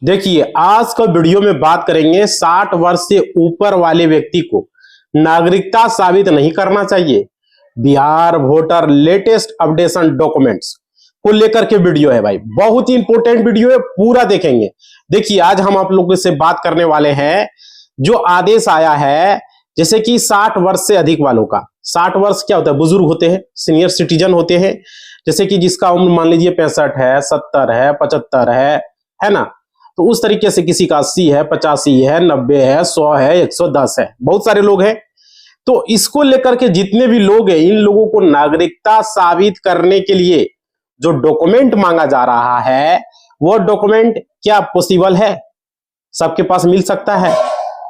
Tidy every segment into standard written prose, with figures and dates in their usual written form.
देखिए, आज का वीडियो में बात करेंगे 60 वर्ष से ऊपर वाले व्यक्ति को नागरिकता साबित नहीं करना चाहिए। Bihar voter latest updation documents को लेकर के वीडियो है भाई, बहुत ही इंपॉर्टेंट वीडियो है, पूरा देखेंगे। देखिए, आज हम आप लोगों से बात करने वाले हैं जो आदेश आया है, जैसे कि 60 वर्ष से अधिक वालों का। 60 वर्ष क्या होता है? बुजुर्ग होते हैं, सीनियर सिटीजन होते हैं, जैसे कि जिसका उम्र मान लीजिए 65 है, 70 है, 75 है ना। तो उस तरीके से किसी का 80 है, 85 है, 90 है, 100 है, 110 है, बहुत सारे लोग हैं। तो इसको लेकर के जितने भी लोग हैं, इन लोगों को नागरिकता साबित करने के लिए जो डॉक्यूमेंट मांगा जा रहा है, वो डॉक्यूमेंट क्या पॉसिबल है? सबके पास मिल सकता है?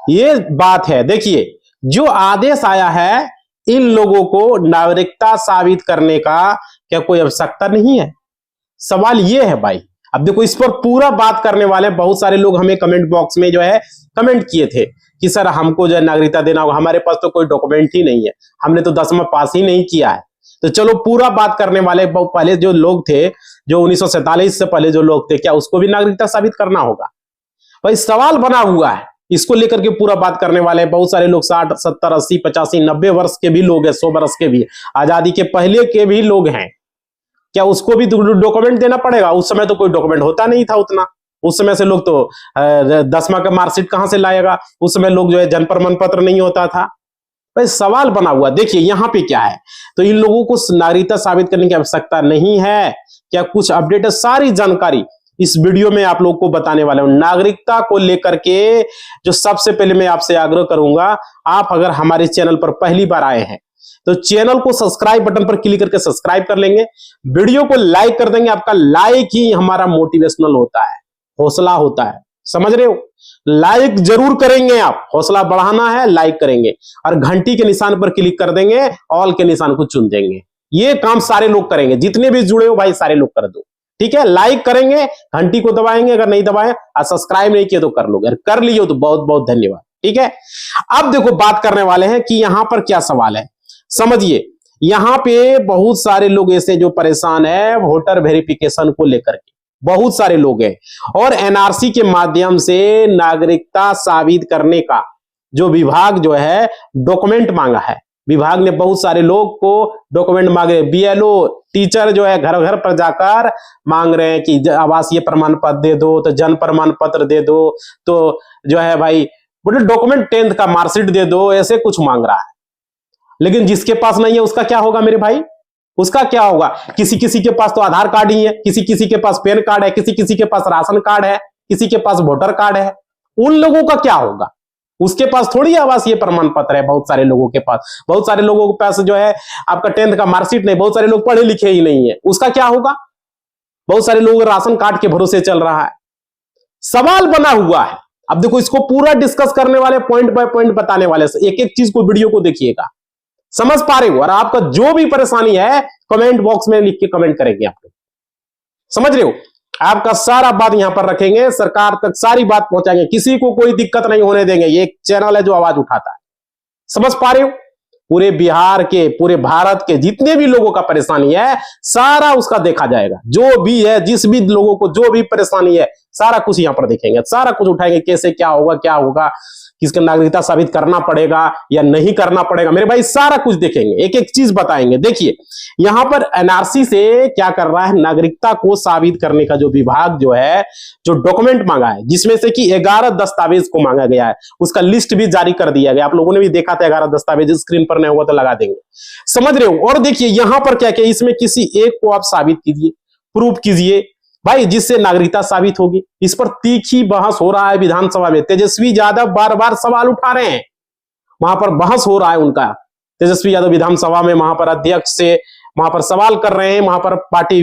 ये बात है। देखिए, जो आदेश आया है, इन लोगों को नागरिकता साबित करने का क्या कोई आवश्यकता नहीं है? सवाल ये है भाई। अब देखो, इस पर पूरा बात करने वाले बहुत सारे लोग हमें कमेंट बॉक्स में जो है कमेंट किए थे कि सर हमको जो है नागरिकता देना होगा, हमारे पास तो कोई डॉक्यूमेंट ही नहीं है, हमने तो 10वां पास ही नहीं किया है। तो चलो पूरा बात करने वाले पहले जो लोग थे, जो 1947 से पहले जो लोग थे, क्या उसको भी नागरिकता साबित करना होगा? भाई सवाल बना हुआ है, इसको लेकर के पूरा बात करने वाले हैं। बहुत सारे लोग 60, 70, 80, 85, 90 वर्ष के भी लोग हैं, 100 वर्ष के भी, आजादी के पहले के भी लोग हैं। क्या उसको भी डॉक्यूमेंट देना पड़ेगा? उस समय तो कोई डॉक्यूमेंट होता नहीं था उतना। उस समय से लोग तो 10वां का मार्कशीट कहां से लाएगा? उस समय लोग जो है जन्म प्रमाण पत्र नहीं होता था। भाई सवाल बना हुआ। देखिए यहां पे क्या है, तो इन लोगों को नागरिकता साबित करने की आवश्यकता नहीं है। क्या कुछ अपडेट है, सारी जानकारी इस वीडियो में आप लोग को बताने वाला हूं। नागरिकता को लेकर के जो सबसे पहले मैं आपसे आग्रह करूंगा, आप अगर हमारे चैनल पर पहली बार आए हैं तो चैनल को सब्सक्राइब बटन पर क्लिक करके सब्सक्राइब कर लेंगे, वीडियो को लाइक कर देंगे। आपका लाइक ही हमारा मोटिवेशनल होता है, हौसला होता है, समझ रहे हो? लाइक जरूर करेंगे आप, हौसला बढ़ाना है, लाइक करेंगे और घंटी के निशान पर क्लिक कर देंगे, ऑल के निशान को चुन देंगे। ये काम सारे लोग करेंगे, जितने भी जुड़े हो भाई सारे लोग कर दो, ठीक है? लाइक करेंगे, घंटी को दबाएंगे, अगर नहीं दबाए और सब्सक्राइब नहीं किए तो कर लो, अगर कर लियो तो बहुत बहुत धन्यवाद, ठीक है? अब देखो बात करने वाले हैं कि यहां पर क्या सवाल है, समझिए। यहां पे बहुत सारे लोग ऐसे जो परेशान है वोटर वेरिफिकेशन को लेकर के, बहुत सारे लोग हैं, और एनआरसी के माध्यम से नागरिकता साबित करने का जो विभाग जो है डॉक्यूमेंट मांगा है। विभाग ने बहुत सारे लोग को डॉक्यूमेंट मांगे। बीएलओ टीचर जो है घर घर पर जाकर मांग रहे हैं कि आवासीय प्रमाण पत्र दे दो, तो जन्म प्रमाण पत्र दे दो, तो जो है भाई बोले डॉक्यूमेंट 10th का मार्कशीट दे दो, ऐसे कुछ मांग रहा है। लेकिन जिसके पास नहीं है उसका क्या होगा मेरे भाई? उसका क्या होगा? किसी किसी के पास तो आधार कार्ड ही है, किसी किसी के पास पैन कार्ड है, किसी किसी के पास राशन कार्ड है, किसी के पास वोटर कार्ड है। उन लोगों का क्या होगा? उसके पास थोड़ी आवासीय प्रमाण पत्र है। बहुत सारे लोगों के पास, बहुत सारे लोगों के पास जो है आपका 10th का मार्कशीट नहीं, बहुत सारे लोग पढ़े लिखे ही नहीं है, उसका क्या होगा? बहुत सारे लोग राशन कार्ड के भरोसे चल रहा है। सवाल बना हुआ है। अब देखो, इसको पूरा डिस्कस करने वाले, पॉइंट बाय पॉइंट बताने वाले, एक एक चीज को, वीडियो को देखिएगा, समझ पा रहे हो? और आपका जो भी परेशानी है कमेंट बॉक्स में लिख के कमेंट करेंगे आप लोग, समझ रहे हो? आपका सारा बात यहां पर रखेंगे, सरकार तक सारी बात पहुंचाएंगे, किसी को कोई दिक्कत नहीं होने देंगे। ये एक चैनल है जो आवाज उठाता है, समझ पा रहे हो? पूरे बिहार के, पूरे भारत के जितने भी लोगों का परेशानी है, सारा उसका देखा जाएगा। जो भी है, जिस भी लोगों को जो भी परेशानी है, सारा कुछ यहां पर देखेंगे, सारा कुछ उठाएंगे, कैसे क्या होगा, क्या होगा, किसका नागरिकता साबित करना पड़ेगा या नहीं करना पड़ेगा, मेरे भाई सारा कुछ देखेंगे, एक एक चीज बताएंगे। देखिए यहां पर एनआरसी से क्या कर रहा है, नागरिकता को साबित करने का जो विभाग जो है, जो डॉक्यूमेंट मांगा है, जिसमें से कि 11 दस्तावेज को मांगा गया है, उसका लिस्ट भी जारी कर दिया गया। आप लोगों ने भी देखा था 11 दस्तावेज, स्क्रीन पर नहीं हुआ तो लगा देंगे, समझ रहे हो? और देखिए यहां पर क्या क्या, इसमें किसी एक को आप साबित कीजिए, प्रूफ कीजिए भाई, जिससे नागरिकता साबित होगी। इस पर तीखी बहस हो रहा है विधानसभा में। तेजस्वी यादव बार बार सवाल उठा रहे हैं, वहां पर बहस हो रहा है उनका। तेजस्वी यादव विधानसभा में वहां पर अध्यक्ष से वहां पर सवाल कर रहे हैं। वहां पर पार्टी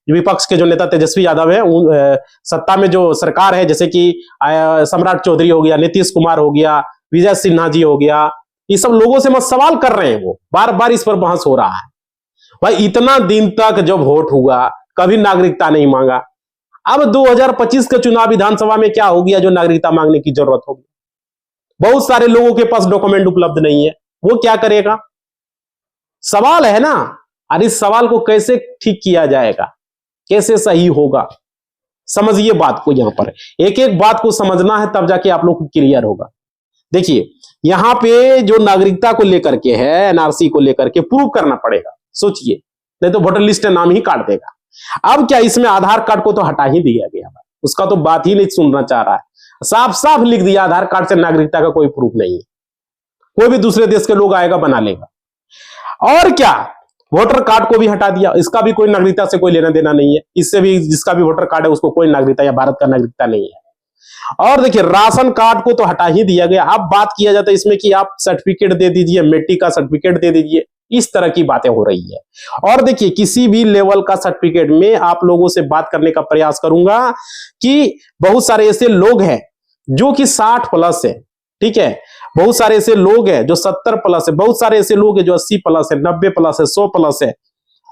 विपक्ष के जो नेता तेजस्वी यादव है, सत्ता में जो सरकार है, जैसे कि सम्राट चौधरी हो गया, नीतीश कुमार हो गया, विजय सिन्हा जी हो गया, ये सब लोगों से मत सवाल कर रहे हैं, वो बार बार इस पर बहस हो रहा है। भाई इतना दिन तक जब वोट हुआ, कभी नागरिकता नहीं मांगा। अब 2025 का चुनाव विधानसभा में क्या हो गया जो नागरिकता मांगने की जरूरत होगी? बहुत सारे लोगों के पास डॉक्यूमेंट उपलब्ध नहीं है, वो क्या करेगा? सवाल है ना। और इस सवाल को कैसे ठीक किया जाएगा, कैसे सही होगा? समझिए बात को, यहां पर एक एक बात को समझना है, तब जाके आप लोग को क्लियर होगा। देखिए यहां पे जो नागरिकता को लेकर के है, एनआरसी को लेकर के प्रूव करना पड़ेगा, सोचिए, नहीं तो वोटर लिस्ट नाम ही काट देगा। अब क्या इसमें आधार कार्ड को तो हटा ही दिया गया, उसका तो बात ही नहीं सुनना चाह रहा है, साफ साफ लिख दिया आधार कार्ड से नागरिकता का कोई प्रूफ नहीं है, कोई भी दूसरे देश के लोग आएगा बना लेगा। और क्या, वोटर कार्ड को भी हटा दिया, इसका भी कोई नागरिकता से कोई लेना देना नहीं है, इससे भी जिसका भी वोटर कार्ड है उसको कोई नागरिकता या भारत का नागरिकता नहीं है। और देखिए राशन कार्ड को तो हटा ही दिया गया। अब बात किया जाता है इसमें कि आप सर्टिफिकेट दे दीजिए, मेट्रिक का सर्टिफिकेट दे दीजिए, इस तरह की बातें हो रही है। और देखिए किसी भी लेवल का सर्टिफिकेट में आप लोगों से बात करने का प्रयास करूंगा कि बहुत सारे ऐसे लोग हैं जो कि 60 प्लस है, ठीक है, बहुत सारे ऐसे लोग हैं जो 70 प्लस है, बहुत सारे ऐसे लोग हैं जो 80 प्लस है, 90 प्लस है, 100 प्लस है,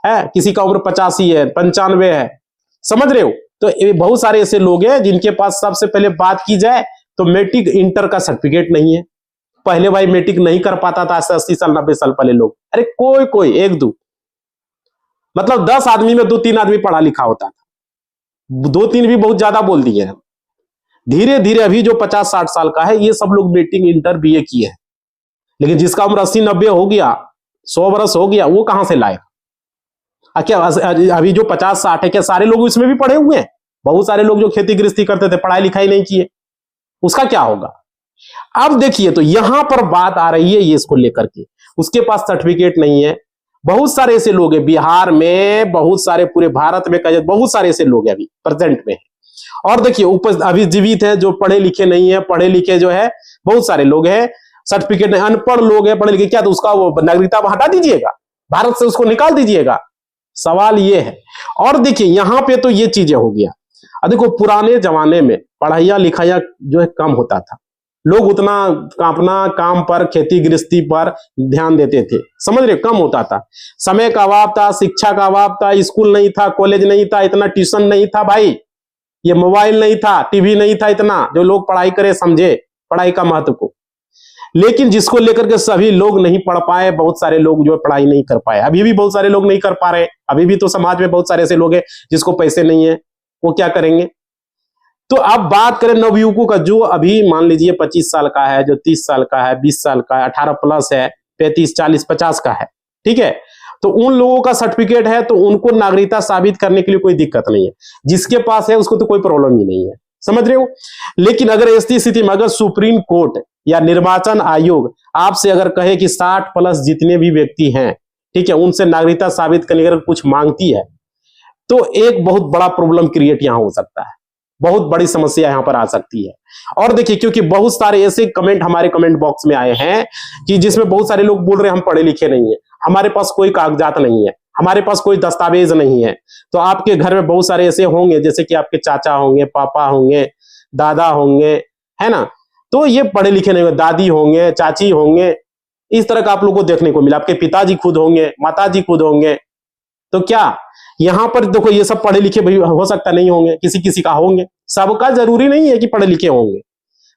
किसी का उम्र 85 है, 95 है, समझ रहे हो। तो बहुत सारे ऐसे लोग हैं जिनके पास सबसे पहले बात की जाए तो मैट्रिक इंटर का सर्टिफिकेट नहीं है। पहले भाई मैट्रिक नहीं कर पाता था 80 साल 90 साल पहले लोग, अरे कोई कोई एक दो, मतलब 10 आदमी में 2-3 आदमी पढ़ा लिखा होता था, 2-3 भी बहुत ज्यादा बोल दिए हैं। धीरे धीरे अभी जो 50-60 साल का है ये सब लोग मैट्रिक इंटर बीए किए हैं, लेकिन जिसका उम्र 80-90 हो गया, 100 वर्ष हो गया, वो कहां से लाएगा। क्या अभी जो 50-60 है क्या सारे लोग इसमें भी पढ़े हुए हैं? बहुत सारे लोग जो खेती गृहस्थी करते थे पढ़ाई लिखाई नहीं किए, उसका क्या होगा। अब देखिए तो यहां पर बात आ रही है ये इसको लेकर के, उसके पास सर्टिफिकेट नहीं है। बहुत सारे ऐसे लोग हैं बिहार में, बहुत सारे पूरे भारत में कहे बहुत सारे ऐसे लोग हैं अभी प्रेजेंट में। और देखिए अभी जीवित है जो पढ़े लिखे नहीं है, पढ़े लिखे जो है बहुत सारे लोग हैं, सर्टिफिकेट नहीं, अनपढ़ लोग हैं, पढ़े लिखे, क्या तो उसका वो नागरिकता हटा दीजिएगा, भारत से उसको निकाल दीजिएगा, सवाल ये है। और देखिए यहां पे तो ये चीजें हो गया। देखो पुराने जमाने में पढ़ाइया लिखाइया जो है कम होता था, लोग उतना अपना काम पर खेती गृहस्थी पर ध्यान देते थे, समझ रहे, कम होता था, समय का अभाव था, शिक्षा का अभाव था, स्कूल नहीं था, कॉलेज नहीं था, इतना ट्यूशन नहीं था भाई, ये मोबाइल नहीं था, टीवी नहीं था इतना जो लोग पढ़ाई करे समझे पढ़ाई का महत्व को। लेकिन जिसको लेकर के सभी लोग नहीं पढ़ पाए, बहुत सारे लोग जो पढ़ाई नहीं कर पाए, अभी भी बहुत सारे लोग नहीं कर पा रहे, अभी भी तो समाज में बहुत सारे ऐसे लोग हैं जिसको पैसे नहीं है, वो क्या करेंगे। तो अब बात करें नवयुवकों का, जो अभी मान लीजिए 25 साल का है, जो 30 साल का है, 20 साल का है, 18 प्लस है, 35, 40, 50 का है, ठीक है, तो उन लोगों का सर्टिफिकेट है तो उनको नागरिकता साबित करने के लिए कोई दिक्कत नहीं है, जिसके पास है उसको तो कोई प्रॉब्लम ही नहीं है, समझ रहे हो। लेकिन अगर ऐसी स्थिति में अगर सुप्रीम कोर्ट या निर्वाचन आयोग आपसे अगर कहे कि 60 प्लस जितने भी व्यक्ति हैं, ठीक है, उनसे नागरिकता साबित करने अगर कुछ मांगती है तो एक बहुत बड़ा प्रॉब्लम क्रिएट यहां हो सकता है, बहुत बड़ी समस्या यहां पर आ सकती है। और देखिए क्योंकि बहुत सारे ऐसे कमेंट हमारे कमेंट बॉक्स में आए हैं कि जिसमें बहुत सारे लोग बोल रहे हैं हम पढ़े लिखे नहीं है, हमारे पास कोई कागजात नहीं है, हमारे पास कोई दस्तावेज नहीं है। तो आपके घर में बहुत सारे ऐसे होंगे जैसे कि आपके चाचा होंगे, पापा होंगे, दादा होंगे, है ना, तो ये पढ़े लिखे नहीं होंगे, दादी होंगे, चाची होंगे, इस तरह का आप लोगों को देखने को मिला, आपके पिताजी खुद होंगे, माताजी खुद होंगे। तो क्या यहां पर देखो ये सब पढ़े लिखे भी हो सकता नहीं होंगे, किसी किसी का होंगे, सबका जरूरी नहीं है कि पढ़े लिखे होंगे,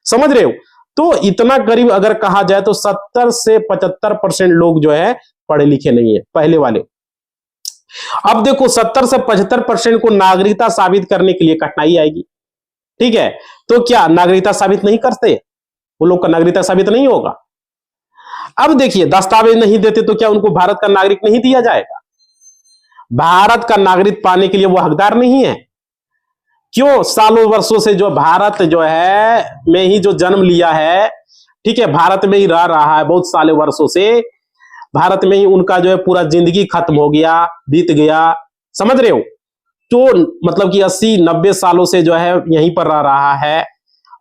समझ रहे हो। तो इतना करीब अगर कहा जाए तो 70 से 75% लोग जो है पढ़े लिखे नहीं है पहले वाले। अब देखो 70 से 75% को नागरिकता साबित करने के लिए कठिनाई आएगी, ठीक है, तो क्या नागरिकता साबित नहीं करते, वो लोग का नागरिकता साबित नहीं होगा। अब देखिए दस्तावेज नहीं देते तो क्या उनको भारत का नागरिक नहीं दिया जाएगा। भारत का नागरिक पाने के लिए वो हकदार नहीं है। क्यों, सालों वर्षों से जो भारत जो है में ही जो जन्म लिया है, ठीक है, भारत में ही रह रहा है, बहुत साले वर्षों से भारत में ही उनका जो है पूरा जिंदगी खत्म हो गया, बीत गया, समझ रहे हो। तो मतलब कि 80-90 सालों से जो है यहीं पर रह रहा है,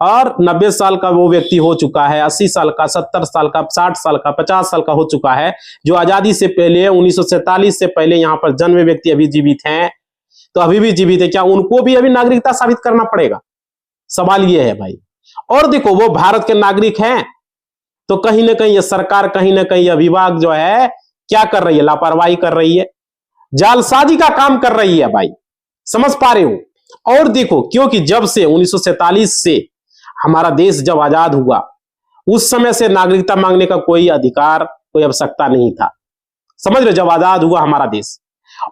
और 90 साल का वो व्यक्ति हो चुका है, 80 साल का, 70 साल का, 60 साल का, 50 साल का हो चुका है, जो आजादी से पहले 1947 से पहले यहाँ पर जन्मे व्यक्ति अभी जीवित हैं, तो अभी भी जीवित है, क्या उनको भी अभी नागरिकता साबित करना पड़ेगा, सवाल ये है भाई। और देखो वो भारत के नागरिक हैं तो कहीं ना कहीं ये सरकार, कहीं ना कहीं यह विभाग जो है क्या कर रही है, लापरवाही कर रही है, जालसाजी का काम कर रही है भाई, समझ पा रहे हो। और देखो क्योंकि जब से 1947 से हमारा देश जब आजाद हुआ, उस समय से नागरिकता मांगने का कोई अधिकार, कोई आवश्यकता नहीं था, समझ रहे, जब आजाद हुआ हमारा देश,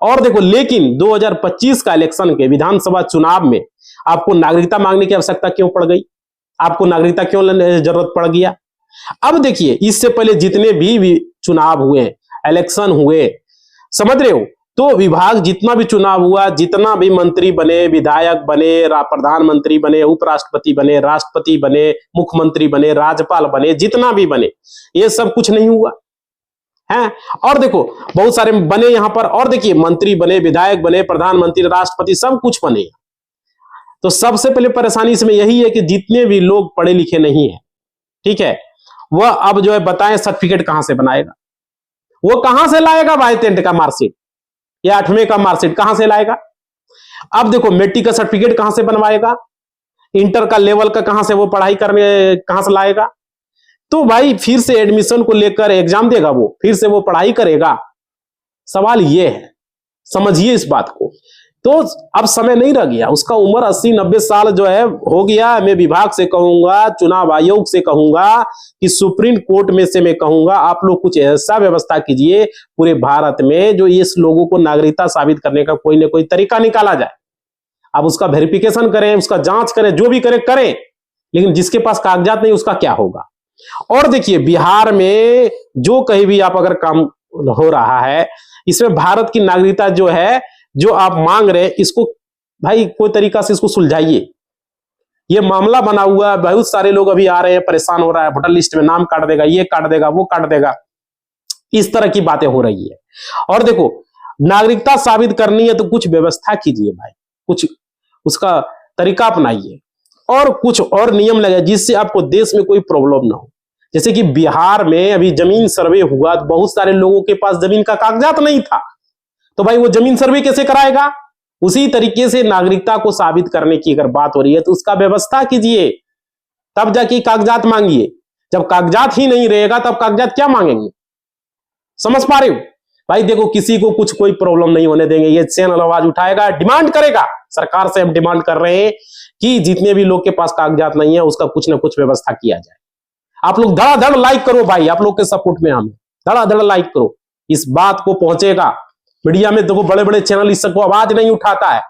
और देखो, लेकिन 2025 का इलेक्शन के विधानसभा चुनाव में आपको नागरिकता मांगने की आवश्यकता क्यों पड़ गई? आपको नागरिकता क्यों जरूरत पड़ गया? अब देखिए, इससे पहले जितने भी चुनाव हुए, इलेक्शन हुए, समझ रहे हो, तो विभाग जितना भी चुनाव हुआ, जितना भी मंत्री बने, विधायक बने, प्रधानमंत्री बने, उपराष्ट्रपति बने, राष्ट्रपति बने, मुख्यमंत्री बने, राज्यपाल बने, जितना भी बने, ये सब कुछ नहीं हुआ है। और देखो, बहुत सारे बने यहां पर, और देखिए मंत्री बने, विधायक बने, प्रधानमंत्री, राष्ट्रपति, सब कुछ बने। तो सबसे पहले परेशानी इसमें यही है कि जितने भी लोग पढ़े लिखे नहीं है, ठीक है, वह अब जो है बताएं सर्टिफिकेट कहां से बनाएगा? वो कहां से लाएगा भाई? 10th का मार्कशीट या 8वें का मार्कशीट कहां से लाएगा? अब देखो, मैट्रिक का सर्टिफिकेट कहां से बनवाएगा? इंटर का लेवल का कहां से वो पढ़ाई करने कहां से लाएगा? तो भाई फिर से एडमिशन को लेकर एग्जाम देगा, वो फिर से वो पढ़ाई करेगा? सवाल ये है, समझिए इस बात को। तो अब समय नहीं रह गया, उसका उम्र 80-90 साल जो है हो गया। मैं विभाग से कहूंगा, चुनाव आयोग से कहूंगा, कि सुप्रीम कोर्ट में से मैं कहूंगा, आप लोग कुछ ऐसा व्यवस्था कीजिए पूरे भारत में जो इस लोगों को नागरिकता साबित करने का कोई ना कोई तरीका निकाला जाए। अब उसका वेरिफिकेशन करें, उसका जांच करें, जो भी करें, लेकिन जिसके पास कागजात नहीं उसका क्या होगा? और देखिए, बिहार में जो कहीं भी आप अगर काम हो रहा है, इसमें भारत की नागरिकता जो है, जो आप मांग रहे हैं, इसको भाई कोई तरीका से इसको सुलझाइए। ये मामला बना हुआ है, बहुत सारे लोग अभी आ रहे हैं, परेशान हो रहा है, वोटर लिस्ट में नाम काट देगा, ये काट देगा, वो काट देगा, इस तरह की बातें हो रही है। और देखो, नागरिकता साबित करनी है तो कुछ व्यवस्था कीजिए भाई, कुछ उसका तरीका अपनाइए और कुछ और नियम लगाए जिससे आपको देश में कोई प्रॉब्लम ना हो। जैसे कि बिहार में अभी जमीन सर्वे हुआ तो बहुत सारे लोगों के पास जमीन का कागजात नहीं था, तो भाई वो जमीन सर्वे कैसे कराएगा? उसी तरीके से नागरिकता को साबित करने की अगर बात हो रही है तो उसका व्यवस्था कीजिए, तब जाके कागजात मांगिए। जब कागजात ही नहीं रहेगा तब कागजात क्या मांगेंगे? समझ पा रहे हो भाई? देखो, किसी को कुछ कोई प्रॉब्लम नहीं होने देंगे। ये चैनल आवाज उठाएगा, डिमांड करेगा, सरकार से हम डिमांड कर रहे हैं कि जितने भी लोग के पास कागजात नहीं है उसका कुछ ना कुछ व्यवस्था किया जाए। आप लोग धड़ाधड़ लाइक करो भाई, आप लोग के सपोर्ट में हम धड़ाधड़ लाइक करो, इस बात को पहुंचेगा मीडिया में। देखो, बड़े बड़े चैनल इस सबको आवाज नहीं उठाता है,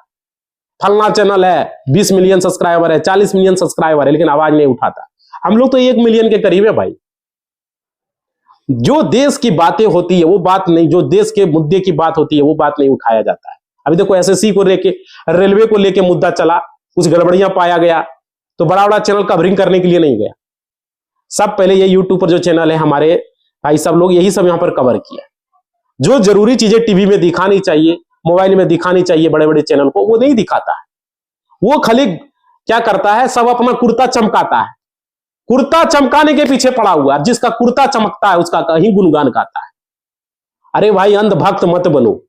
फलना चैनल है 20 मिलियन सब्सक्राइबर है, 40 मिलियन सब्सक्राइबर है, लेकिन आवाज नहीं उठाता। हम लोग तो 1 मिलियन के करीब है भाई। जो देश की बातें होती है वो बात नहीं, जो देश के मुद्दे की बात होती है वो बात नहीं उठाया जाता है। अभी देखो, एसएससी को लेके, रेलवे को लेके मुद्दा चला, कुछ गड़बड़ियां पाया गया तो बड़ा बड़ा चैनल कवरिंग करने के लिए नहीं गया। सब पहले ये यूट्यूब पर जो चैनल है हमारे भाई, सब लोग यही सब यहां पर कवर किया। जो जरूरी चीजें टीवी में दिखानी चाहिए, मोबाइल में दिखानी चाहिए बड़े बड़े चैनल को, वो नहीं दिखाता है। वो खाली क्या करता है, सब अपना कुर्ता चमकाता है, कुर्ता चमकाने के पीछे पड़ा हुआ है। जिसका कुर्ता चमकता है उसका कहीं गुणगान गाता है। अरे भाई, अंधभक्त मत बनो,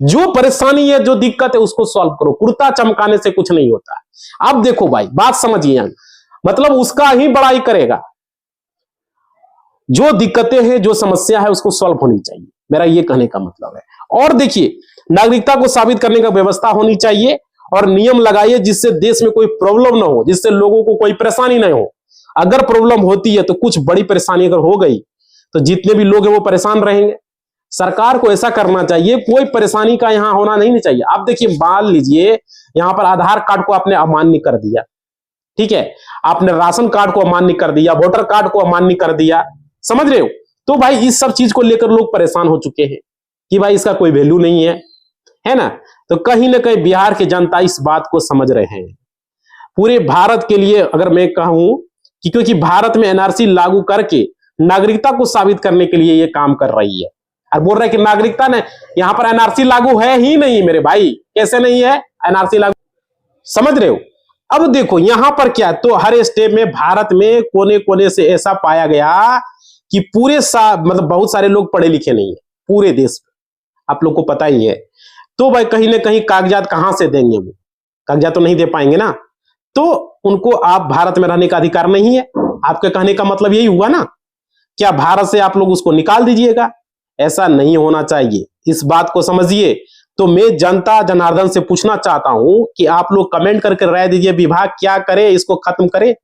जो परेशानी है, जो दिक्कत है उसको सॉल्व करो। कुर्ता चमकाने से कुछ नहीं होता है। अब देखो भाई, बात समझिए, मतलब उसका ही बड़ाई करेगा। जो दिक्कतें हैं, जो समस्या है, उसको सॉल्व होनी चाहिए, मेरा ये कहने का मतलब है। और देखिए, नागरिकता को साबित करने का व्यवस्था होनी चाहिए और नियम लगाइए जिससे देश में कोई प्रॉब्लम ना हो, जिससे लोगों को कोई परेशानी नहीं हो। अगर प्रॉब्लम होती है तो कुछ बड़ी परेशानी अगर हो गई तो जितने भी लोग हैं वो परेशान रहेंगे। सरकार को ऐसा करना चाहिए, कोई परेशानी का यहां होना नहीं चाहिए। आप देखिए, मान लीजिए यहां पर आधार कार्ड को आपने अमान्य कर दिया, ठीक है, आपने राशन कार्ड को अमान्य कर दिया, वोटर कार्ड को अमान्य कर दिया, समझ रहे हो? तो भाई इस सब चीज को लेकर लोग परेशान हो चुके हैं कि भाई इसका कोई वैल्यू नहीं है ना? तो कहीं ना कहीं बिहार की जनता इस बात को समझ रहे हैं। पूरे भारत के लिए अगर मैं कहूं कि क्योंकि भारत में एनआरसी लागू करके नागरिकता को साबित करने के लिए ये काम कर रही है, और बोल रहे हैं कि नागरिकता ने यहां पर एनआरसी लागू है ही नहीं। मेरे भाई, कैसे नहीं है एनआरसी लागू? समझ रहे हो? अब देखो यहां पर क्या, तो हर स्टेट में, भारत में कोने कोने से ऐसा पाया गया कि पूरे मतलब बहुत सारे लोग पढ़े लिखे नहीं है पूरे देश में, आप लोग को पता ही है। तो भाई कहीं ना कहीं कागजात कहां से देंगे? वो कागजात तो नहीं दे पाएंगे ना, तो उनको आप भारत में रहने का अधिकार नहीं है। आपके कहने का मतलब यही हुआ ना, क्या भारत से आप लोग उसको निकाल दीजिएगा? ऐसा नहीं होना चाहिए, इस बात को समझिए। तो मैं जनता जनार्दन से पूछना चाहता हूं कि आप लोग कमेंट करके राय दीजिए, विभाग क्या करे, इसको खत्म करे,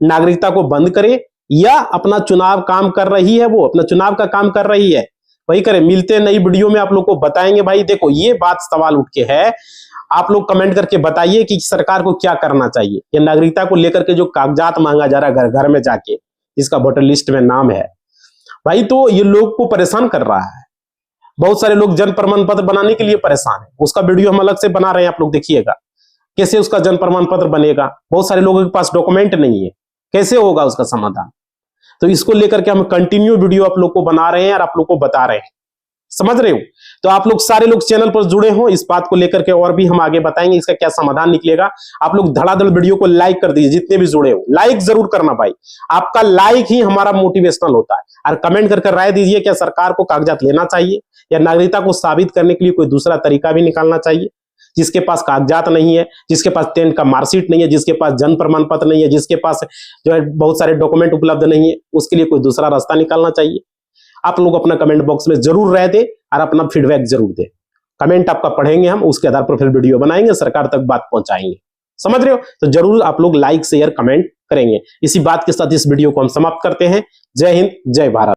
नागरिकता को बंद करे, या अपना चुनाव काम कर रही है, वो अपना चुनाव का काम कर रही है, वही करें। मिलते हैं नई वीडियो में, आप लोग को बताएंगे। भाई देखो, ये बात सवाल उठ के है, आप लोग कमेंट करके बताइए कि सरकार को क्या करना चाहिए। ये नागरिकता को लेकर के जो कागजात मांगा जा रहा है घर घर में जाके, जिसका वोटर लिस्ट में नाम है भाई, तो ये लोग को परेशान कर रहा है। बहुत सारे लोग जन प्रमाण पत्र बनाने के लिए परेशान है, उसका वीडियो हम अलग से बना रहे हैं, आप लोग देखिएगा कैसे उसका जन प्रमाण पत्र बनेगा। बहुत सारे लोगों के पास डॉक्यूमेंट नहीं है, कैसे होगा उसका समाधान। तो इसको लेकर के हम कंटिन्यू वीडियो आप लोग को बना रहे हैं और आप लोग को बता रहे हैं, समझ रहे हो। तो आप लोग सारे लोग चैनल पर जुड़े हो, इस बात को लेकर के और भी हम आगे बताएंगे इसका क्या समाधान निकलेगा। आप लोग धड़ाधड़ वीडियो को लाइक कर दीजिए, जितने भी जुड़े हो लाइक जरूर करना भाई, आपका लाइक ही हमारा मोटिवेशनल होता है। और कमेंट करके राय दीजिए, क्या सरकार को कागजात लेना चाहिए या नागरिकता को साबित करने के लिए कोई दूसरा तरीका भी निकालना चाहिए। जिसके पास कागजात नहीं है, जिसके पास 10th का मार्कशीट नहीं है, जिसके पास जन्म प्रमाण पत्र नहीं है, जिसके पास जो है बहुत सारे डॉक्यूमेंट उपलब्ध नहीं है, उसके लिए कोई दूसरा रास्ता निकालना चाहिए। आप लोग अपना कमेंट बॉक्स में जरूर रह दे और अपना फीडबैक जरूर दे। कमेंट आपका पढ़ेंगे हम, उसके आधार पर फिर वीडियो बनाएंगे, सरकार तक बात पहुंचाएंगे, समझ रहे हो। तो जरूर आप लोग लाइक शेयर कमेंट करेंगे। इसी बात के साथ इस वीडियो को हम समाप्त करते हैं। जय हिंद, जय भारत।